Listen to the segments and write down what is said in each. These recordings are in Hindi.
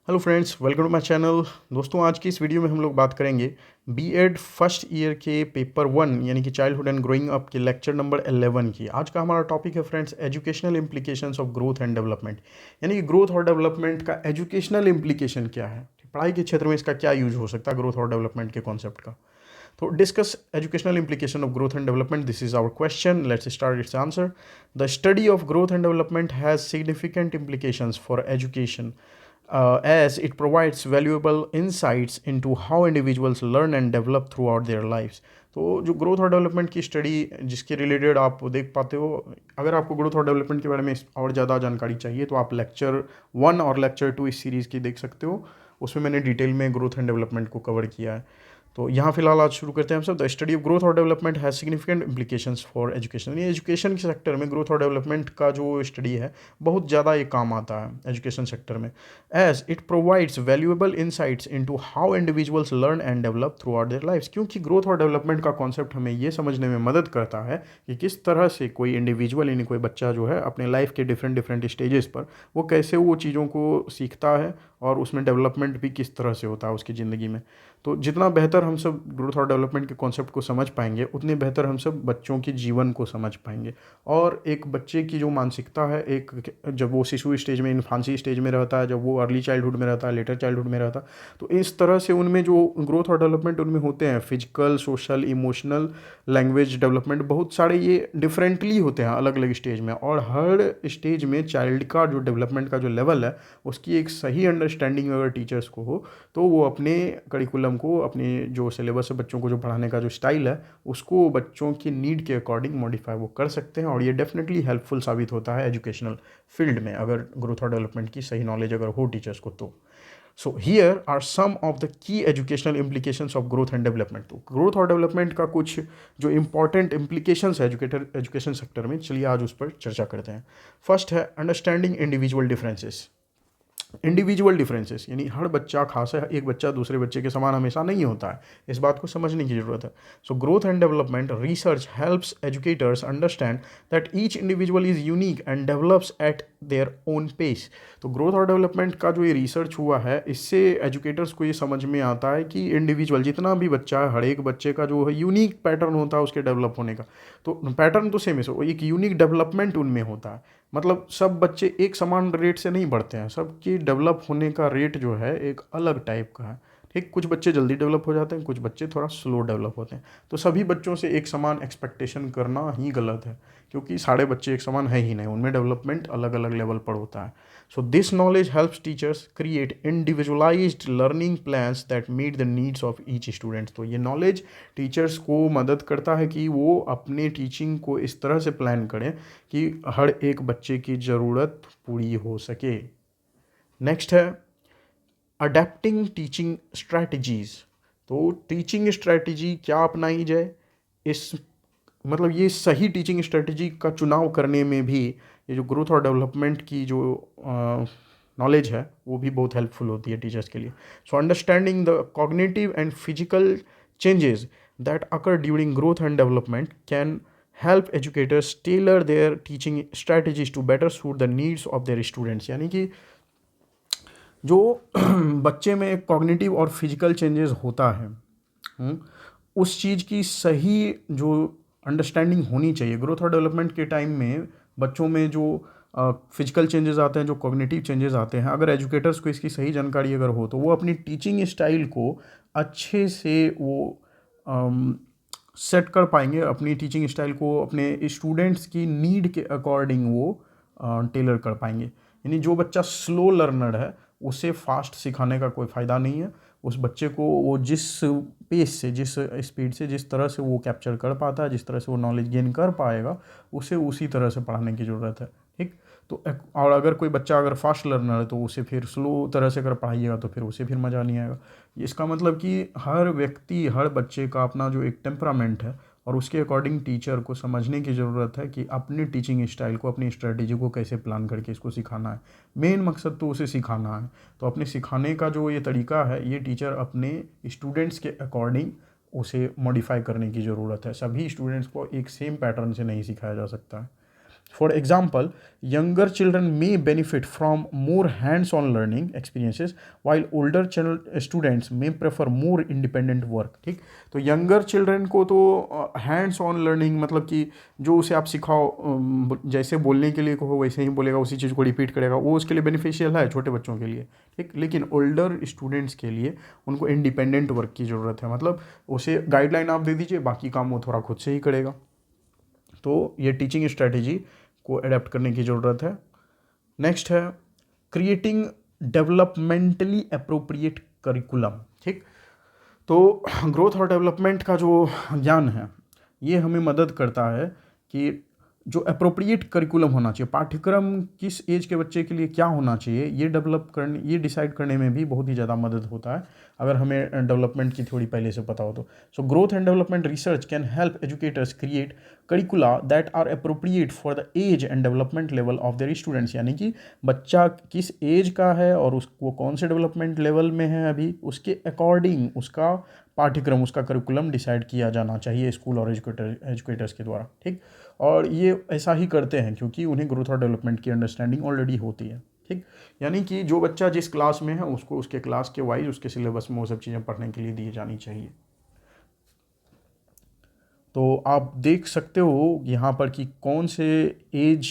Hello friends, welcome to my channel. दोस्तों, आज की इस वीडियो में हम लोग बात करेंगे बीएड फर्स्ट ईयर के पेपर 1 यानी कि चाइल्डहुड एंड ग्रोइंग अप के लेक्चर नंबर 11 की। आज का हमारा टॉपिक है friends, educational implications of growth and development. यानी कि ग्रोथ और डेवलपमेंट का एजुकेशनल इम्प्लीकेशन क्या है, पढ़ाई के क्षेत्र में इसका क्या यूज हो सकता है ग्रोथ और डेवलपमेंट के कॉन्सेप्ट का। तो discuss educational implication of growth and development. This is our question. Let's start its answer. The study of growth and development has significant implications for education, as it provides valuable insights into how individuals learn and develop throughout their lives. तो जो ग्रोथ और डेवलपमेंट की स्टडी जिसके रिलेटेड आप देख पाते हो, अगर आपको ग्रोथ और डेवलपमेंट के बारे में और ज़्यादा जानकारी चाहिए तो आप लेक्चर 1 और लेक्चर 2 इस सीरीज़ की देख सकते हो। उसमें मैंने डिटेल में ग्रोथ एंड डेवलपमेंट को कवर किया है। तो यहाँ फिलहाल आज शुरू करते हैं हम सब। द स्टडी ऑफ ग्रोथ और development has significant implications for education. ये एजुकेशन के सेक्टर में ग्रोथ और डेवलपमेंट का जो स्टडी है बहुत ज़्यादा ये काम आता है एजुकेशन सेक्टर में, as it provides valuable insights into how individuals learn and develop throughout their lives. क्योंकि ग्रोथ और डेवलपमेंट का कॉन्सेप्ट हमें ये समझने में मदद करता है कि किस तरह से कोई इंडिविजुअल यानी कोई बच्चा जो है अपने लाइफ के डिफरेंट डिफरेंट स्टेजेस पर वो कैसे वो चीज़ों को सीखता है और उसमें डेवलपमेंट भी किस तरह से होता है उसकी ज़िंदगी में। तो जितना बेहतर हम सब ग्रोथ और डेवलपमेंट के कॉन्सेप्ट को समझ पाएंगे उतने बेहतर हम सब बच्चों के जीवन को समझ पाएंगे। और एक बच्चे की जो मानसिकता है, एक जब वो शिशु स्टेज में, इन्फांसी स्टेज में रहता है, जब वो अर्ली चाइल्डहुड में रहता है, लेटर चाइल्डहुड में रहता है, तो इस तरह से उनमें जो ग्रोथ और डेवलपमेंट उनमें होते हैं, physical, social, emotional, language development, बहुत सारे ये डिफरेंटली होते हैं अलग अलग स्टेज में। और हर स्टेज में चाइल्ड का जो डेवलपमेंट का जो लेवल है उसकी एक सही अंडरस्टैंडिंग अगर टीचर्स को हो तो वो अपने करिकुलम को, अपने जो सिलेबस है, बच्चों को जो पढ़ाने का जो स्टाइल है उसको बच्चों की नीड के अकॉर्डिंग मॉडिफाई वो कर सकते हैं। और ये डेफिनेटली हेल्पफुल साबित होता है एजुकेशनल फील्ड में अगर ग्रोथ और डेवलपमेंट की सही नॉलेज अगर हो टीचर्स को तो। So here are some of the key educational implications of growth and development. तो ग्रोथ और डेवलपमेंट का कुछ जो इंपॉर्टेंट इम्प्लीकेशंस है एजुकेशन सेक्टर में, चलिए आज उस पर चर्चा करते हैं। फर्स्ट है understanding individual differences. Individual differences यानी हर बच्चा खास है, एक बच्चा दूसरे बच्चे के समान हमेशा नहीं होता है, इस बात को समझने की ज़रूरत है। So growth and development research helps educators understand that each individual is unique and develops at their own pace. तो ग्रोथ और डेवलपमेंट का जो ये रिसर्च हुआ है इससे एजुकेटर्स को ये समझ में आता है कि इंडिविजुअल जितना भी बच्चा है, हर एक बच्चे का जो है यूनिक पैटर्न होता है उसके डेवलप होने का। तो पैटर्न तो सेम है, एक यूनिक डेवलपमेंट उनमें होता है। मतलब सब बच्चे एक समान रेट से नहीं बढ़ते हैं, सबकी डेवलप होने का रेट जो है एक अलग टाइप का है। ठीक, कुछ बच्चे जल्दी डेवलप हो जाते हैं, कुछ बच्चे थोड़ा स्लो डेवलप होते हैं। तो सभी बच्चों से एक समान एक्सपेक्टेशन करना ही गलत है, क्योंकि सारे बच्चे एक समान है ही नहीं, उनमें डेवलपमेंट अलग अलग लेवल पर होता है। So this knowledge helps teachers create individualized learning plans that meet the needs of each student. तो ये नॉलेज टीचर्स को मदद करता है कि वो अपने टीचिंग को इस तरह से प्लान करें कि हर एक बच्चे की ज़रूरत पूरी हो सके। नेक्स्ट है अडेप्टिंग टीचिंग स्ट्रैटेजीज़। तो टीचिंग स्ट्रैटेजी क्या अपनाई जाए, इस मतलब ये सही टीचिंग स्ट्रेटजी का चुनाव करने में भी ये जो ग्रोथ और डेवलपमेंट की जो नॉलेज है वो भी बहुत हेल्पफुल होती है टीचर्स के लिए। So understanding the cognitive and physical changes that occur during growth and development can help educators tailor their teaching strategies to better suit the needs of their students. यानी कि जो बच्चे में कॉग्निटिव और फिजिकल चेंजेस होता है, उस चीज़ की सही जो अंडरस्टैंडिंग होनी चाहिए। ग्रोथ और डेवलपमेंट के टाइम में बच्चों में जो फिजिकल चेंजेस आते हैं, जो कॉग्निटिव चेंजेस आते हैं, अगर एजुकेटर्स को इसकी सही जानकारी अगर हो तो वो अपनी टीचिंग स्टाइल को अच्छे से वो सेट कर पाएंगे, अपनी टीचिंग स्टाइल को अपने स्टूडेंट्स की नीड के अकॉर्डिंग वो टेलर कर पाएंगे। यानी जो बच्चा स्लो लर्नर है उसे फास्ट सिखाने का कोई फ़ायदा नहीं है। उस बच्चे को वो जिस पेस से, जिस स्पीड से, जिस तरह से वो कैप्चर कर पाता है, जिस तरह से वो नॉलेज गेन कर पाएगा, उसे उसी तरह से पढ़ाने की ज़रूरत है। ठीक, तो और अगर कोई बच्चा अगर फास्ट लर्नर है तो उसे फिर स्लो तरह से अगर पढ़ाइएगा तो फिर उसे फिर मज़ा नहीं आएगा। इसका मतलब कि हर व्यक्ति, हर बच्चे का अपना जो एक टेम्परामेंट है और उसके अकॉर्डिंग टीचर को समझने की ज़रूरत है कि अपनी टीचिंग स्टाइल को, अपनी स्ट्रेटजी को कैसे प्लान करके इसको सिखाना है। मेन मकसद तो उसे सिखाना है। तो अपने सिखाने का जो ये तरीका है ये टीचर अपने स्टूडेंट्स के अकॉर्डिंग उसे मॉडिफाई करने की ज़रूरत है। सभी स्टूडेंट्स को एक सेम पैटर्न से नहीं सिखाया जा सकता है। For example, younger children may benefit from more hands-on learning experiences, while older students may prefer more independent work. ठीक, तो यंगर चिल्ड्रन को तो हैंड्स ऑन लर्निंग मतलब कि जो उसे आप सिखाओ, जैसे बोलने के लिए कहो वैसे ही बोलेगा, उसी चीज़ को रिपीट करेगा, वो उसके लिए बेनिफिशियल है छोटे बच्चों के लिए। ठीक, लेकिन ओल्डर स्टूडेंट्स के लिए उनको इंडिपेंडेंट वर्क की ज़रूरत है, मतलब उसे गाइडलाइन आप दे दीजिए, बाकी काम वो थोड़ा खुद से ही करेगा। तो ये टीचिंग स्ट्रैटेजी को अडेप्ट करने की ज़रूरत है। नेक्स्ट है क्रिएटिंग डेवलपमेंटली अप्रोप्रिएट करिकुलम। ठीक, तो ग्रोथ और डेवलपमेंट का जो ज्ञान है ये हमें मदद करता है कि जो अप्रोप्रिएट करिकुलम होना चाहिए, पाठ्यक्रम किस एज के बच्चे के लिए क्या होना चाहिए, ये डेवलप करने, ये डिसाइड करने में भी बहुत ही ज़्यादा मदद होता है अगर हमें डेवलपमेंट की थ्योरी पहले से पता हो तो। So growth and development research can help educators create curricula that are appropriate for the age and development level of their students, यानी कि बच्चा किस एज का है और वो कौन से डेवलपमेंट लेवल में है अभी, उसके अकॉर्डिंग उसका पाठ्यक्रम, उसका करिकुलम डिसाइड किया जाना चाहिए स्कूल और एजुकेटर्स के द्वारा। ठीक, और ये ऐसा ही करते हैं क्योंकि उन्हें ग्रोथ और डेवलपमेंट की अंडरस्टैंडिंग ऑलरेडी होती है। ठीक, यानी कि जो बच्चा जिस क्लास में है उसको उसके क्लास के वाइज उसके सिलेबस में वो सब चीज़ें पढ़ने के लिए दी जानी चाहिए। तो आप देख सकते हो यहाँ पर कि कौन से एज,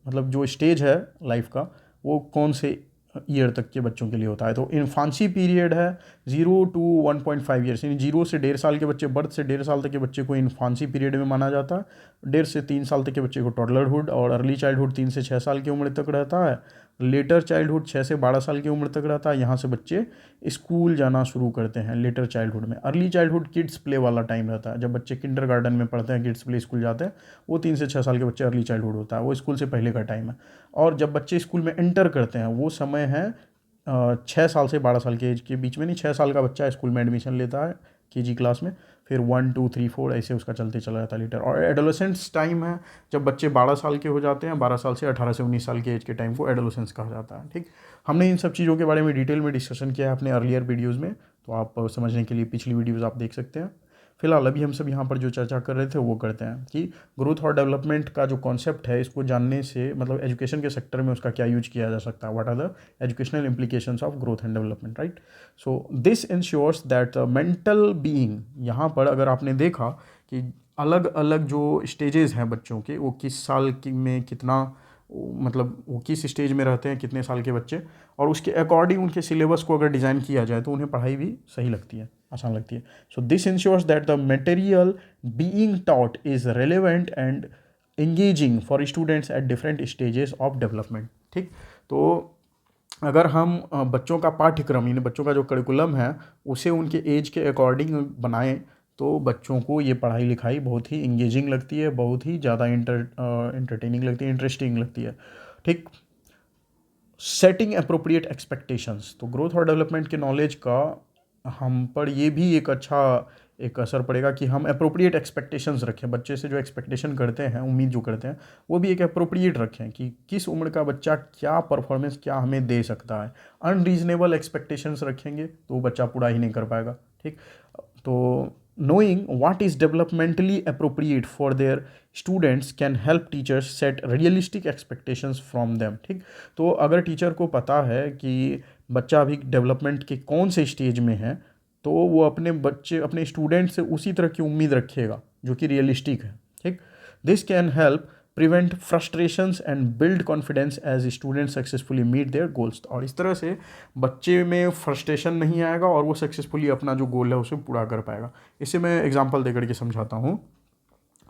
मतलब जो स्टेज है लाइफ का, वो कौन से ईयर तक के बच्चों के लिए होता है। तो इन्फांसी पीरियड है 0 to 1.5 ईयर्स, यानी 0 से 1.5 साल के बच्चे, बर्थ से 1.5 साल तक के बच्चे को इन्फांसी पीरियड में माना जाता है। 1.5 से 3 साल तक के बच्चे को टॉडलरहुड, और अर्ली चाइल्डहुड 3 से 6 साल की उम्र तक रहता है। लेटर चाइल्डहुड 6 से 12 साल की उम्र तक रहता है, यहाँ से बच्चे स्कूल जाना शुरू करते हैं लेटर चाइल्डहुड में। अर्ली चाइल्डहुड किड्स प्ले वाला टाइम रहता है, जब बच्चे किंडर गार्डन में पढ़ते हैं, किड्स प्ले स्कूल जाते हैं, वो 3 से 6 साल के बच्चे अर्ली चाइल्डहुड होता है, वो स्कूल से पहले का टाइम है। और जब बच्चे स्कूल में एंटर करते हैं वो समय है 6 साल से 12 साल के एज के बीच में, नहीं 6 साल का बच्चा स्कूल में एडमिशन लेता है केजी क्लास में, फिर 1 2 3 4 ऐसे उसका चलते चला जाता है लेटर। और एडोलेसेंस टाइम है जब बच्चे 12 साल के हो जाते हैं, 12 साल से 18 से 19 साल के एज के टाइम को एडोलेसेंस कहा जाता है। ठीक, हमने इन सब चीज़ों के बारे में डिटेल में डिस्कशन किया है अपने अर्लियर वीडियोज़ में, तो आप समझने के लिए पिछली वीडियोज़ आप देख सकते हैं। फिलहाल अभी हम सब यहाँ पर जो चर्चा कर रहे थे वो करते हैं कि ग्रोथ और डेवलपमेंट का जो कॉन्सेप्ट है, इसको जानने से मतलब एजुकेशन के सेक्टर में उसका क्या यूज किया जा सकता है, what are the educational implications of growth and development, right. So this ensures that mental being, यहाँ पर अगर आपने देखा कि अलग अलग जो स्टेजेस हैं बच्चों के, वो किस साल की में कितना, मतलब वो किस स्टेज में रहते हैं, कितने साल के बच्चे, और उसके अकॉर्डिंग उनके सिलेबस को अगर डिज़ाइन किया जाए तो उन्हें पढ़ाई भी सही लगती है, आसान लगती है। So this ensures that the material being taught is relevant and engaging for students at different stages of development. ठीक, तो अगर हम बच्चों का पाठ्यक्रम, यानी बच्चों का जो करिकुलम है, उसे उनके एज के अकॉर्डिंग बनाएं तो बच्चों को ये पढ़ाई लिखाई बहुत ही इंगेजिंग लगती है, बहुत ही ज़्यादा इंटरटेनिंग लगती है, इंटरेस्टिंग लगती है। ठीक, सेटिंग अप्रोप्रिएट एक्सपेक्टेशंस, तो ग्रोथ और डेवलपमेंट के नॉलेज का हम पर ये भी एक अच्छा एक असर पड़ेगा कि हम अप्रोप्रिएट एक्सपेक्टेशंस रखें, बच्चे से जो एक्सपेक्टेशन करते हैं, उम्मीद जो करते हैं, वो भी एक अप्रोप्रिएट रखें कि किस उम्र का बच्चा क्या परफॉर्मेंस क्या हमें दे सकता है। अनरीजनेबल एक्सपेक्टेशंस रखेंगे तो वो बच्चा पूरा ही नहीं कर पाएगा। ठीक, तो knowing what is developmentally appropriate for their students can help teachers set realistic expectations from them। ठीक, तो अगर टीचर को पता है कि बच्चा अभी डेवलपमेंट के कौन से स्टेज में है, तो वो अपने स्टूडेंट से उसी तरह की उम्मीद रखेगा जो कि रियलिस्टिक है। ठीक, this can help prevent frustrations and build confidence as student successfully meet their goals. और इस तरह से बच्चे में फ्रस्ट्रेशन नहीं आएगा और वो सक्सेसफुली अपना जो गोल है उसे पूरा कर पाएगा। इसे मैं एग्जांपल देकर के समझाता हूँ।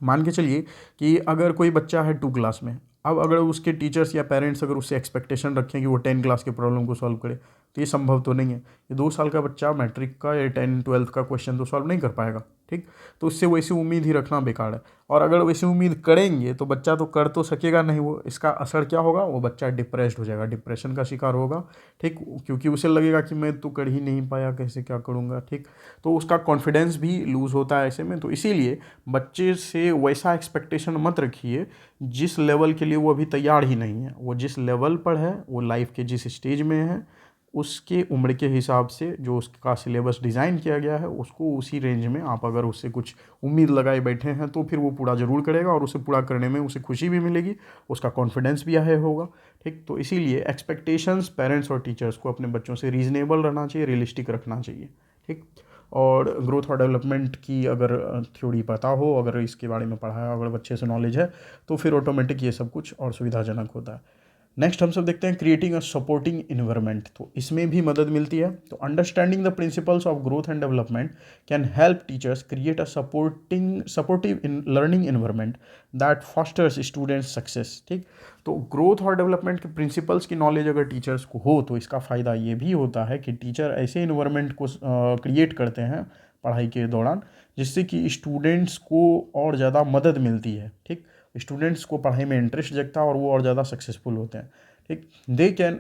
मान के चलिए कि अगर कोई बच्चा है 2 क्लास में, अब अगर उसके टीचर्स या पेरेंट्स अगर उससे एक्सपेक्टेशन रखें कि वो 10 क्लास के प्रॉब्लम को सॉल्व करे, तो ये संभव तो नहीं है। ये 2 साल का बच्चा मैट्रिक का या 10-12 का क्वेश्चन तो सॉल्व नहीं कर पाएगा। ठीक, तो उससे वैसी उम्मीद ही रखना बेकार है। और अगर वैसी उम्मीद करेंगे तो बच्चा तो कर तो सकेगा नहीं, वो इसका असर क्या होगा, वो बच्चा डिप्रेस्ड हो जाएगा, डिप्रेशन का शिकार होगा। ठीक, क्योंकि उसे लगेगा कि मैं तो कर ही नहीं पाया, कैसे क्या करूँगा। ठीक, तो उसका कॉन्फिडेंस भी लूज़ होता है ऐसे में। तो इसीलिए बच्चे से वैसा एक्सपेक्टेशन मत रखिए जिस लेवल के लिए वो अभी तैयार ही नहीं है। वो जिस लेवल पर है, वो लाइफ के जिस स्टेज में है, उसके उम्र के हिसाब से जो उसका सिलेबस डिज़ाइन किया गया है उसको उसी रेंज में आप अगर उससे कुछ उम्मीद लगाए बैठे हैं तो फिर वो पूरा ज़रूर करेगा और उसे पूरा करने में उसे खुशी भी मिलेगी, उसका कॉन्फिडेंस भी हाई होगा। ठीक, तो इसीलिए एक्सपेक्टेशंस पेरेंट्स और टीचर्स को अपने बच्चों से रीज़नेबल रहना चाहिए, रियलिस्टिक रखना चाहिए। ठीक, और ग्रोथ और डेवलपमेंट की अगर थ्योरी पता हो, अगर इसके बारे में पढ़ा है, अगर अच्छे से नॉलेज है तो फिर ऑटोमेटिक ये सब कुछ और सुविधाजनक होता है। नेक्स्ट हम सब देखते हैं क्रिएटिंग अ सपोर्टिंग इन्वायरमेंट, तो इसमें भी मदद मिलती है। तो understanding the principles of growth and development can help teachers create a supportive in learning environment that fosters students success. ठीक, तो ग्रोथ और डेवलपमेंट के प्रिंसिपल्स की नॉलेज अगर टीचर्स को हो तो इसका फ़ायदा ये भी होता है कि टीचर ऐसे इन्वायरमेंट को क्रिएट करते हैं पढ़ाई के दौरान जिससे कि स्टूडेंट्स को और ज़्यादा मदद मिलती है। ठीक, स्टूडेंट्स को पढ़ाई में इंटरेस्ट जगता है और वो और ज़्यादा सक्सेसफुल होते हैं। ठीक, दे कैन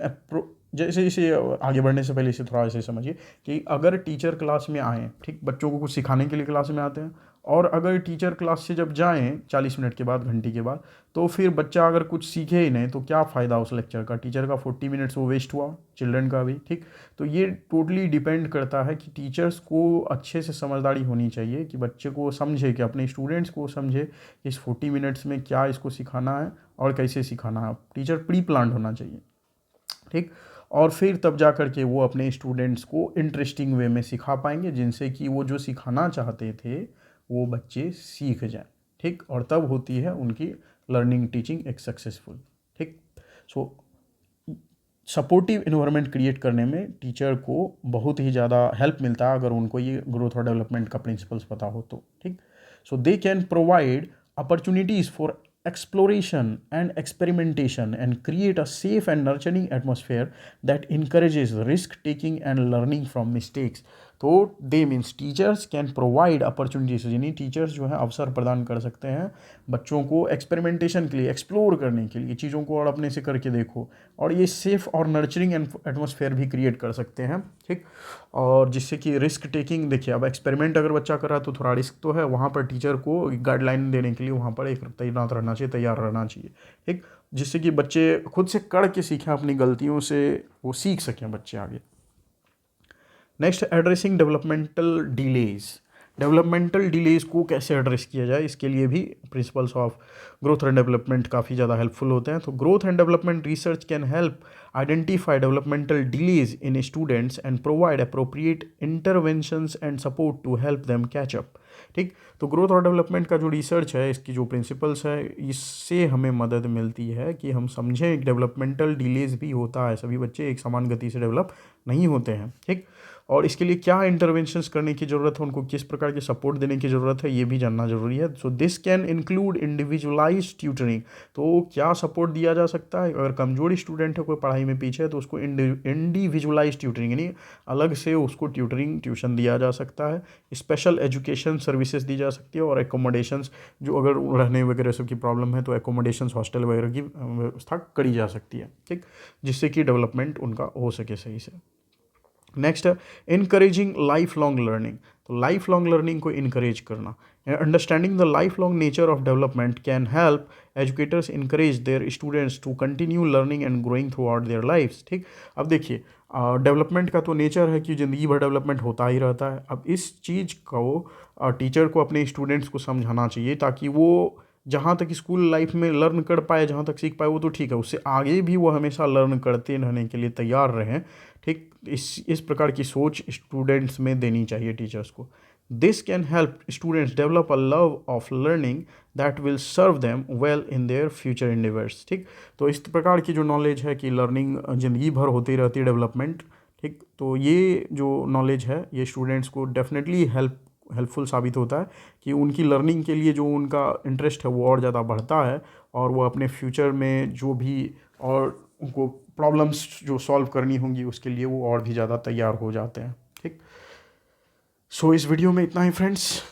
जैसे इसे आगे बढ़ने से पहले इसे थोड़ा ऐसे समझिए कि अगर टीचर क्लास में आएँ, ठीक, बच्चों को कुछ सिखाने के लिए क्लास में आते हैं, और अगर टीचर क्लास से जब जाएँ 40 मिनट के बाद, घंटे के बाद, तो फिर बच्चा अगर कुछ सीखे ही नहीं तो क्या फ़ायदा उस लेक्चर का, टीचर का 40 मिनट्स वो वेस्ट हुआ, चिल्ड्रन का भी। ठीक, तो ये टोटली डिपेंड करता है कि टीचर्स को अच्छे से समझदारी होनी चाहिए कि बच्चे को समझे, कि अपने स्टूडेंट्स को समझे कि इस 40 मिनट्स में क्या इसको सिखाना है और कैसे सिखाना है। टीचर प्री प्लान होना चाहिए। ठीक, और फिर तब जा कर के वो अपने स्टूडेंट्स को इंटरेस्टिंग वे में सिखा पाएंगे जिनसे कि वो जो सिखाना चाहते थे वो बच्चे सीख जाएं। ठीक, और तब होती है उनकी लर्निंग टीचिंग एक सक्सेसफुल। ठीक, सो सपोर्टिव इन्वायरमेंट क्रिएट करने में टीचर को बहुत ही ज़्यादा हेल्प मिलता है अगर उनको ये ग्रोथ और डेवलपमेंट का प्रिंसिपल्स पता हो तो। ठीक, so they can provide opportunities for exploration and experimentation and create a safe and nurturing atmosphere that encourages risk taking and learning from mistakes। तो दे means teachers can provide opportunities, यानी टीचर्स जो है अवसर प्रदान कर सकते हैं बच्चों को एक्सपेरिमेंटेशन के लिए, एक्सप्लोर करने के लिए चीज़ों को और अपने से करके देखो, और ये सेफ और नर्चरिंग एटमॉस्फेयर भी क्रिएट कर सकते हैं। ठीक, और जिससे कि रिस्क टेकिंग, देखिए अब एक्सपेरिमेंट अगर बच्चा कर रहा है तो थोड़ा रिस्क तो है, वहाँ पर टीचर को गाइडलाइन देने के लिए वहाँ पर एक तैनात रहना चाहिए, तैयार रहना चाहिए। ठीक, जिससे कि बच्चे खुद से कर के सीखें, अपनी गलतियों से वो सीख सकें बच्चे आगे। Next, addressing developmental delays. Developmental delays को कैसे एड्रेस किया जाए, इसके लिए भी principles of growth and development काफ़ी ज़्यादा हेल्पफुल होते हैं। तो growth and development research can help identify developmental delays in students and provide appropriate interventions and support to help them catch up. ठीक, तो ग्रोथ और डेवलपमेंट का जो रिसर्च है, इसकी जो प्रिंसिपल्स है, इससे हमें मदद मिलती है कि हम समझें एक डेवलपमेंटल डिलेज भी होता है, सभी बच्चे एक समान गति से डेवलप नहीं होते हैं। ठीक, और इसके लिए क्या इंटरवेंशंस करने की ज़रूरत है, उनको किस प्रकार के सपोर्ट देने की ज़रूरत है, ये भी जानना ज़रूरी है। So this can include individualised tutoring. तो क्या सपोर्ट दिया जा सकता है, अगर कमजोर स्टूडेंट है, कोई पढ़ाई में पीछे है, तो उसको इंडिविजुअलाइज्ड ट्यूटरिंग यानी अलग से उसको ट्यूशन दिया जा सकता है। स्पेशल एजुकेशन सर्विसेज दी जा सकती है, और एकोमोडेशंस, जो अगर रहने वगैरह सब की प्रॉब्लम है तो एकोमोडेशंस, हॉस्टल वगैरह की व्यवस्था करी जा सकती है। ठीक, जिससे कि डेवलपमेंट उनका हो सके सही से। नेक्स्ट है इनकरेजिंग लाइफ लॉन्ग लर्निंग। तो लाइफ लॉन्ग लर्निंग को इनकरेज करना। Understanding the life long nature of development can help educators encourage their students to continue learning and growing throughout their lifes. ठीक, अब देखिए डेवलपमेंट का तो नेचर है कि ज़िंदगी भर डेवलपमेंट होता ही रहता है। अब इस चीज़ को टीचर को अपने स्टूडेंट्स को समझाना चाहिए ताकि वो जहाँ तक स्कूल लाइफ में लर्न कर पाए, जहाँ तक सीख पाए वो तो ठीक है, उससे आगे भी वो हमेशा लर्न करते रहने के लिए तैयार रहें। ठीक, इस प्रकार की सोच स्टूडेंट्स में देनी चाहिए टीचर्स को। This can help students develop a love of learning that will serve them well in their future endeavours. ठीक, तो इस प्रकार की जो नॉलेज है कि लर्निंग ज़िंदगी भर होती रहती है डेवलपमेंट। ठीक, तो ये जो नॉलेज है ये स्टूडेंट्स को डेफिनेटली हेल्पफुल साबित होता है कि उनकी लर्निंग के लिए जो उनका इंटरेस्ट है वो और ज़्यादा बढ़ता है, और वो अपने फ्यूचर में जो भी और उनको प्रॉब्लम्स जो सॉल्व करनी होंगी उसके लिए वो और भी ज़्यादा तैयार हो जाते हैं। ठीक, सो इस वीडियो में इतना ही फ्रेंड्स।